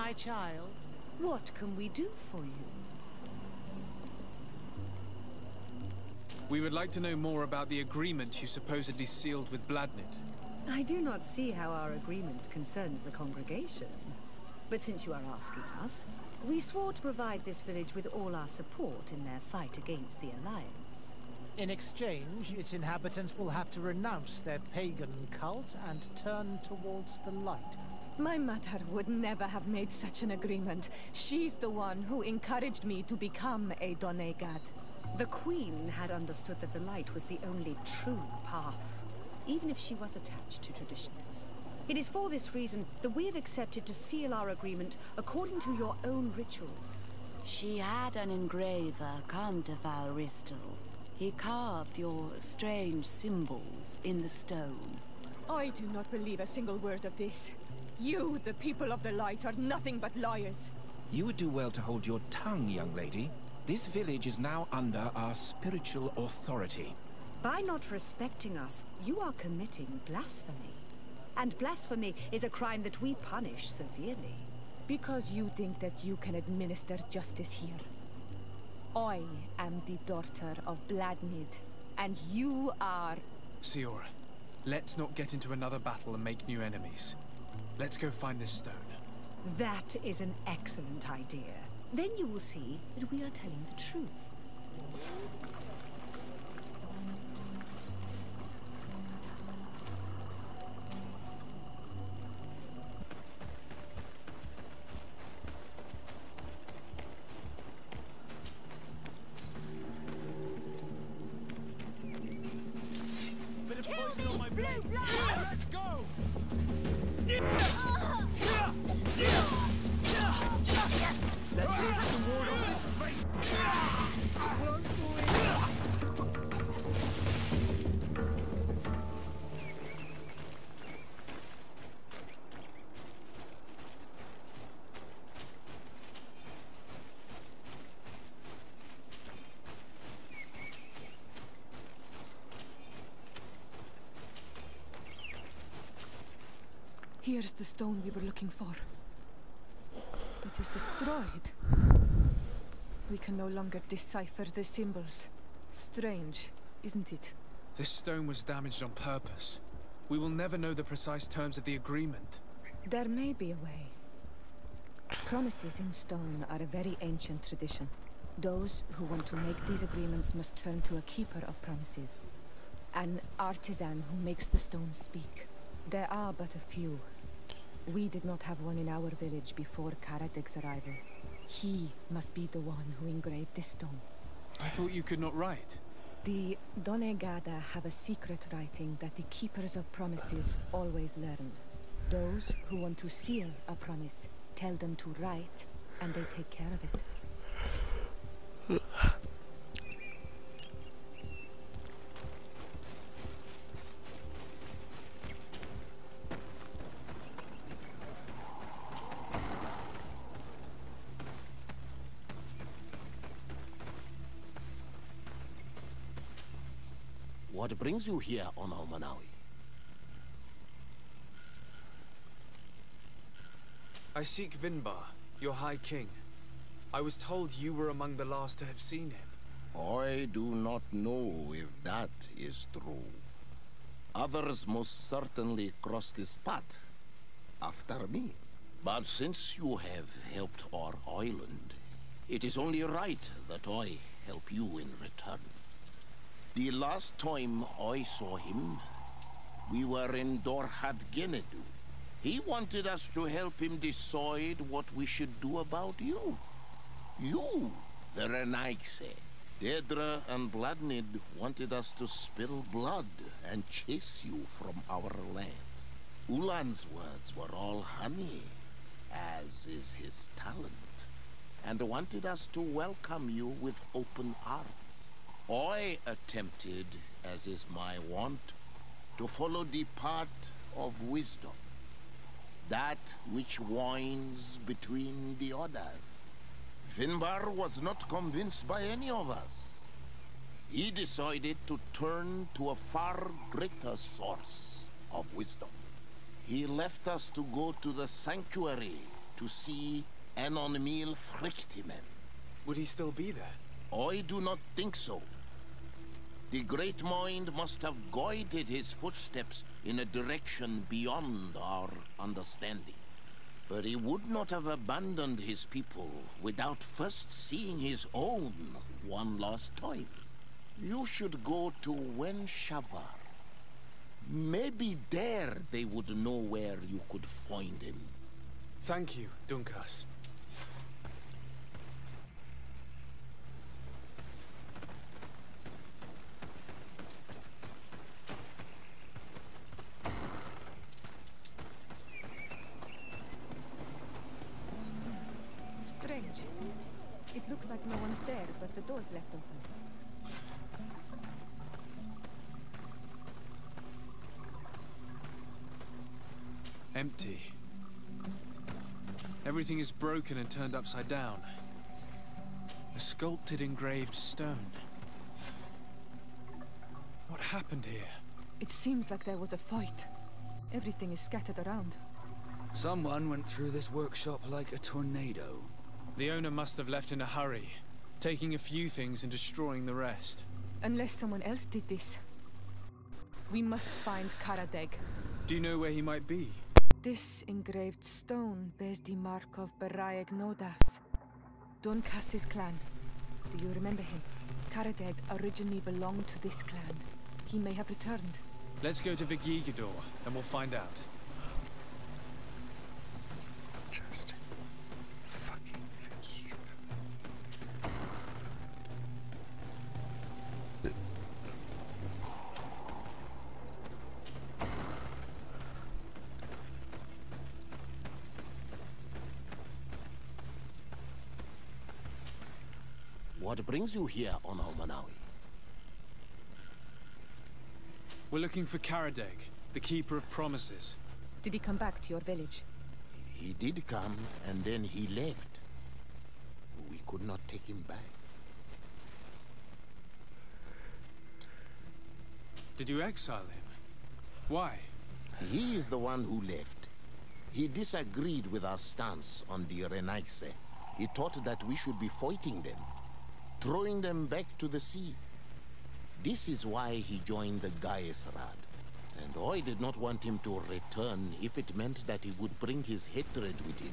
my child. What can we do for you? We would like to know more about the agreement you supposedly sealed with Bladnid. I do not see how our agreement concerns the congregation. But since you are asking us, we swore to provide this village with all our support in their fight against the Alliance. In exchange, its inhabitants will have to renounce their pagan cult and turn towards the light. My mother would never have made such an agreement. She's the one who encouraged me to become a Donegad. The Queen had understood that the light was the only true path, even if she was attached to traditions. It is for this reason that we have accepted to seal our agreement according to your own rituals. She had an engraver come to Valristal. He carved your strange symbols in the stone. I do not believe a single word of this. You, the people of the light, are nothing but liars. You would do well to hold your tongue, young lady. This village is now under our spiritual authority. By not respecting us, you are committing blasphemy. And blasphemy is a crime that we punish severely. Because you think that you can administer justice here. I am the daughter of Bladnid, and you are... Siora, let's not get into another battle and make new enemies. Let's go find this stone. That is an excellent idea. Then you will see that we are telling the truth. Let's go! Let's see if we can ward off this fate. Here's the stone we were looking for. It is destroyed. We can no longer decipher the symbols. Strange, isn't it? This stone was damaged on purpose. We will never know the precise terms of the agreement. There may be a way. Promises in stone are a very ancient tradition. Those who want to make these agreements must turn to a keeper of promises. An artisan who makes the stone speak. There are but a few. We did not have one in our village before Karadek's arrival. He must be the one who engraved this stone. I thought you could not write. The Donegada have a secret writing that the keepers of promises always learn. Those who want to seal a promise tell them to write, and they take care of it. What brings you here on Almanawi? I seek Vinbar, your High King. I was told you were among the last to have seen him. I do not know if that is true. Others most certainly crossed this path after me. But since you have helped our island, it is only right that I help you in return. The last time I saw him, we were in Dorhat Genedu. He wanted us to help him decide what we should do about you. You, the Renaikse. Dedra and Bladnid wanted us to spill blood and chase you from our land. Ulan's words were all honey, as is his talent, and wanted us to welcome you with open arms. I attempted, as is my wont, to follow the path of wisdom, that which winds between the others. Vinbar was not convinced by any of us. He decided to turn to a far greater source of wisdom. He left us to go to the sanctuary to see Anon Mil Frictimen. Would he still be there? I do not think so. The Great Mind must have guided his footsteps in a direction beyond our understanding. But he would not have abandoned his people without first seeing his own one last time. You should go to Wen Shavar. Maybe there they would know where you could find him. Thank you, Dunkas. Strange. It looks like no one's there, but the door's left open. Empty. Everything is broken and turned upside down. A sculpted engraved stone. What happened here? It seems like there was a fight. Everything is scattered around. Someone went through this workshop like a tornado. The owner must have left in a hurry, taking a few things and destroying the rest. Unless someone else did this. We must find Karadeg. Do you know where he might be? This engraved stone bears the mark of Baraeg Nodas, Dunkas's clan. Do you remember him? Karadeg originally belonged to this clan. He may have returned. Let's go to Vigigador, and we'll find out. Just fucking cute. What brings you here on Manawi? We're looking for Karadeg, the Keeper of Promises. Did he come back to your village? He did come, and then he left. We could not take him back. Did you exile him? Why? He is the one who left. He disagreed with our stance on the Renaigse. He thought that we should be fighting them, throwing them back to the sea. This is why he joined the Gaesrad. And I did not want him to return if it meant that he would bring his hatred with him.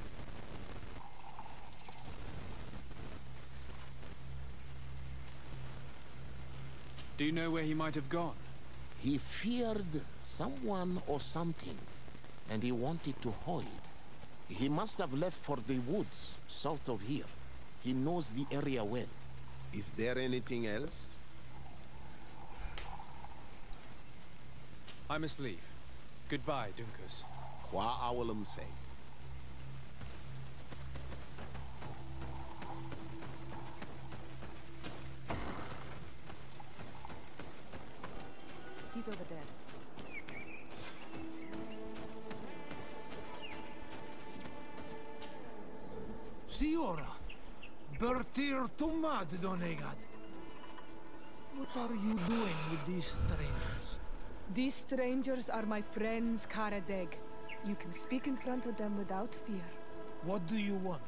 Do you know where he might have gone? He feared someone or something, and he wanted to hide. He must have left for the woods, south of here. He knows the area well. Is there anything else? I must leave. Goodbye, Dunkas. Wa awalam say. He's over there. Siora, Bertir Tumad Donegad. What are you doing with these strangers? These strangers are my friends, Karadeg. You can speak in front of them without fear. What do you want?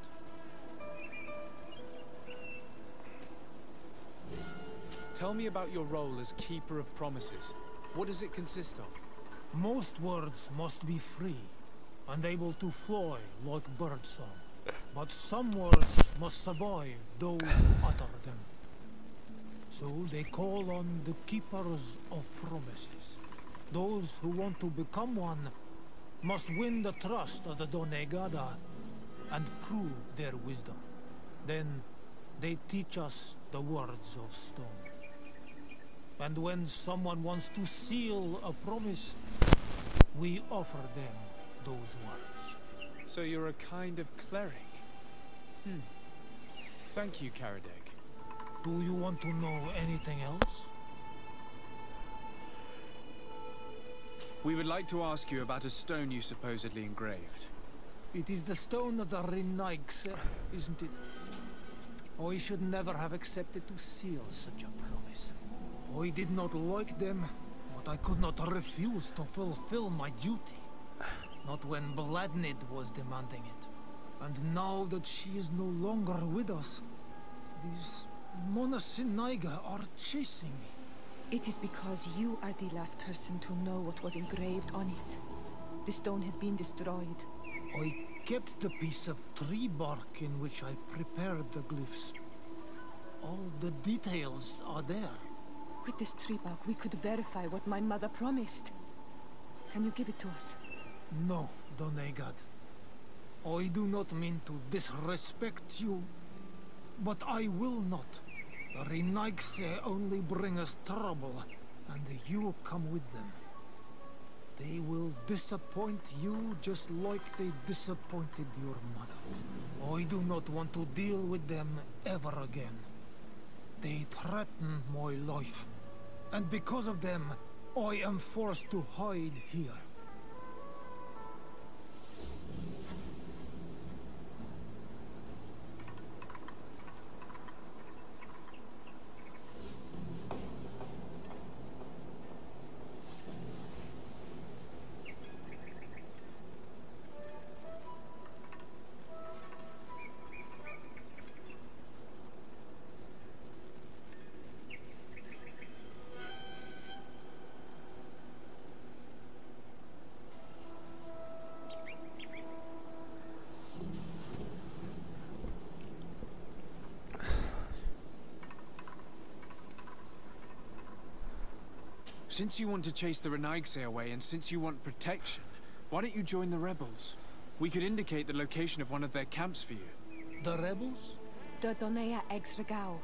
Tell me about your role as Keeper of Promises. What does it consist of? Most words must be free and able to fly like birdsong. But some words must survive those who utter them. So they call on the Keepers of Promises. Those who want to become one must win the trust of the Donegada and prove their wisdom. Then they teach us the words of stone. And when someone wants to seal a promise, we offer them those words. So you're a kind of cleric? Thank you, Karadeg. Do you want to know anything else? We would like to ask you about a stone you supposedly engraved. It is the stone of the Renaigse, isn't it? I should never have accepted to seal such a promise. I did not like them, but I could not refuse to fulfill my duty. Not when Bladnid was demanding it. And now that she is no longer with us, these Monasinaiga are chasing me. It is because you are the last person to know what was engraved on it. The stone has been destroyed. I kept the piece of tree bark in which I prepared the glyphs. All the details are there. With this tree bark, we could verify what my mother promised. Can you give it to us? No, Donegad. I do not mean to disrespect you, but I will not. The Renaigse only bring us trouble, and you come with them. They will disappoint you just like they disappointed your mother. I do not want to deal with them ever again. They threaten my life, and because of them, I am forced to hide here. Since you want to chase the Renaigse away, and since you want protection, why don't you join the rebels? We could indicate the location of one of their camps for you. The rebels? The Donea Exregao.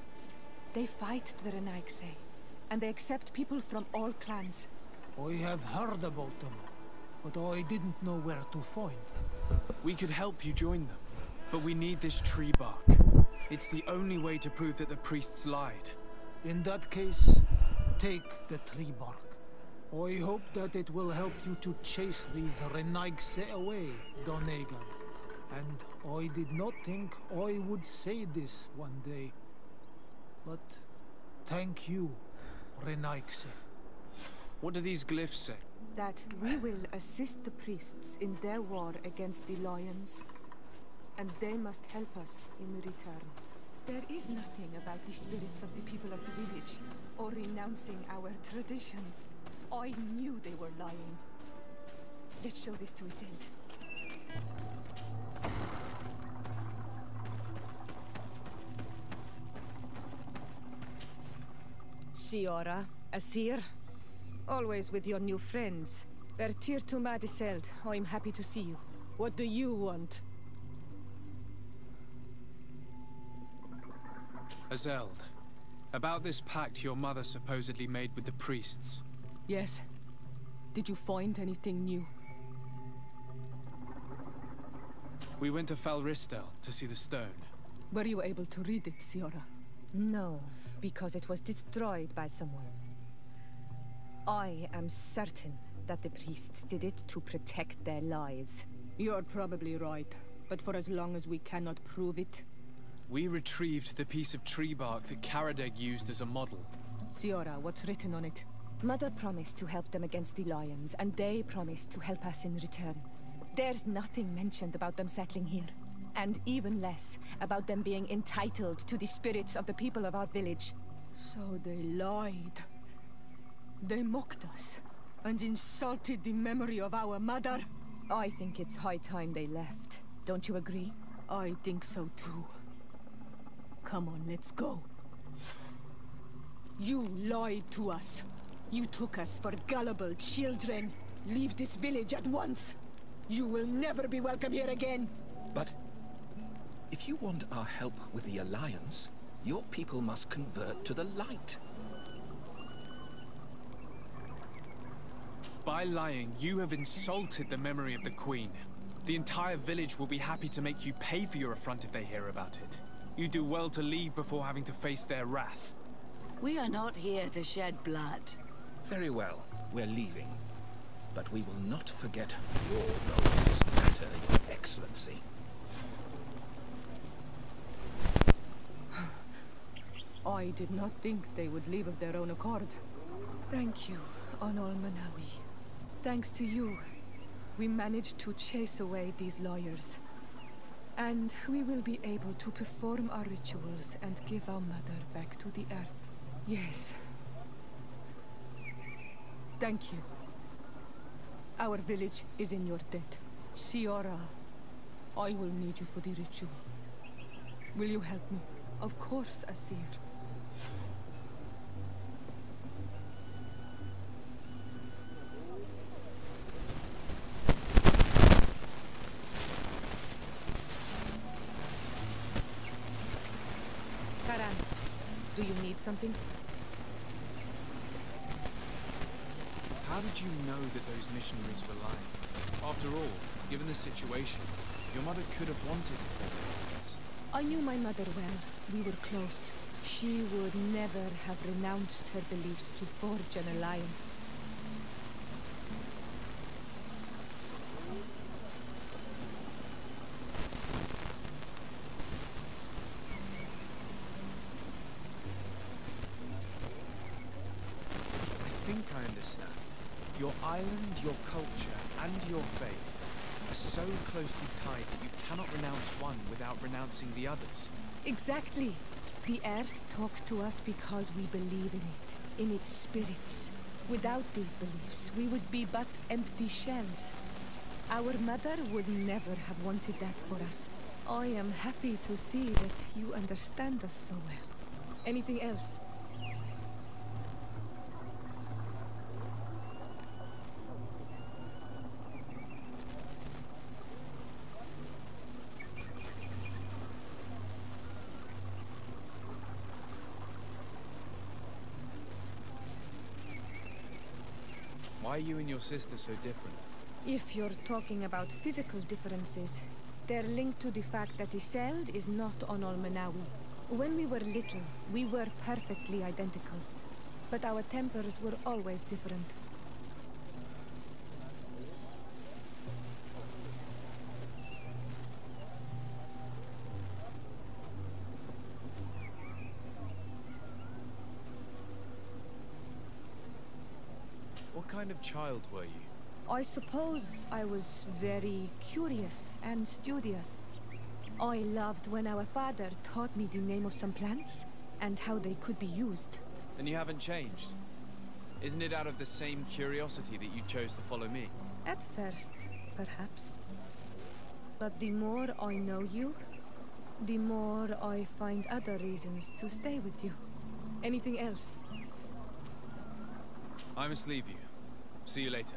They fight the Renaigse, and they accept people from all clans. I have heard about them, but I didn't know where to find them. We could help you join them, but we need this tree bark. It's the only way to prove that the priests lied. In that case, take the tree bark. I hope that it will help you to chase these Renaigse away, Donegad. And I did not think I would say this one day. But thank you, Renaigse. What do these glyphs say? That we will assist the priests in their war against the lions, and they must help us in return. There is nothing about the spirits of the people of the village, or renouncing our traditions. I knew they were lying. Let's show this to Iseld. Siora, Asir, always with your new friends. Bertir to Iseld, I'm happy to see you. What do you want? Azeld, about this pact your mother supposedly made with the priests. Yes. Did you find anything new? We went to Falristel to see the stone. Were you able to read it, Siora? No, because it was destroyed by someone. I am certain that the priests did it to protect their lies. You're probably right, but for as long as we cannot prove it... We retrieved the piece of tree bark that Karadeg used as a model. Siora, what's written on it? Mother promised to help them against the lions, and they promised to help us in return. There's nothing mentioned about them settling here, and even less about them being entitled to the spirits of the people of our village. So they lied. They mocked us, and insulted the memory of our mother. I think it's high time they left. Don't you agree? I think so too. Come on, let's go. You lied to us. You took us for gullible children. Leave this village at once. You will never be welcome here again. But if you want our help with the Alliance, your people must convert to the light. By lying, you have insulted the memory of the Queen. The entire village will be happy to make you pay for your affront if they hear about it. You do well to leave before having to face their wrath. We are not here to shed blood. Very well, we're leaving. But we will not forget your role in this matter, Your Excellency. I did not think they would leave of their own accord. Thank you, Onol Manawi. Thanks to you, we managed to chase away these lawyers. And we will be able to perform our rituals and give our mother back to the earth. Yes. Thank you. Our village is in your debt. Siora, I will need you for the ritual. Will you help me? Of course, Asir. Karans, do you need something? How did you know that those missionaries were lying? After all, given the situation, your mother could have wanted to form alliance. I knew my mother well. We were close. She would never have renounced her beliefs to forge an alliance. I think I understand. Your island, your culture, and your faith are so closely tied that you cannot renounce one without renouncing the others. Exactly. The earth talks to us because we believe in it, in its spirits. Without these beliefs, we would be but empty shells. Our mother would never have wanted that for us. I am happy to see that you understand us so well. Anything else? Why are you and your sister so different? If you're talking about physical differences, they're linked to the fact that Iseld is not on Olmenawi. When we were little, we were perfectly identical. But our tempers were always different. What kind of child were you? I suppose I was very curious and studious. I loved when our father taught me the name of some plants and how they could be used. Then you haven't changed. Isn't it out of the same curiosity that you chose to follow me? At first, perhaps. But the more I know you, the more I find other reasons to stay with you. Anything else? I must leave you. See you later.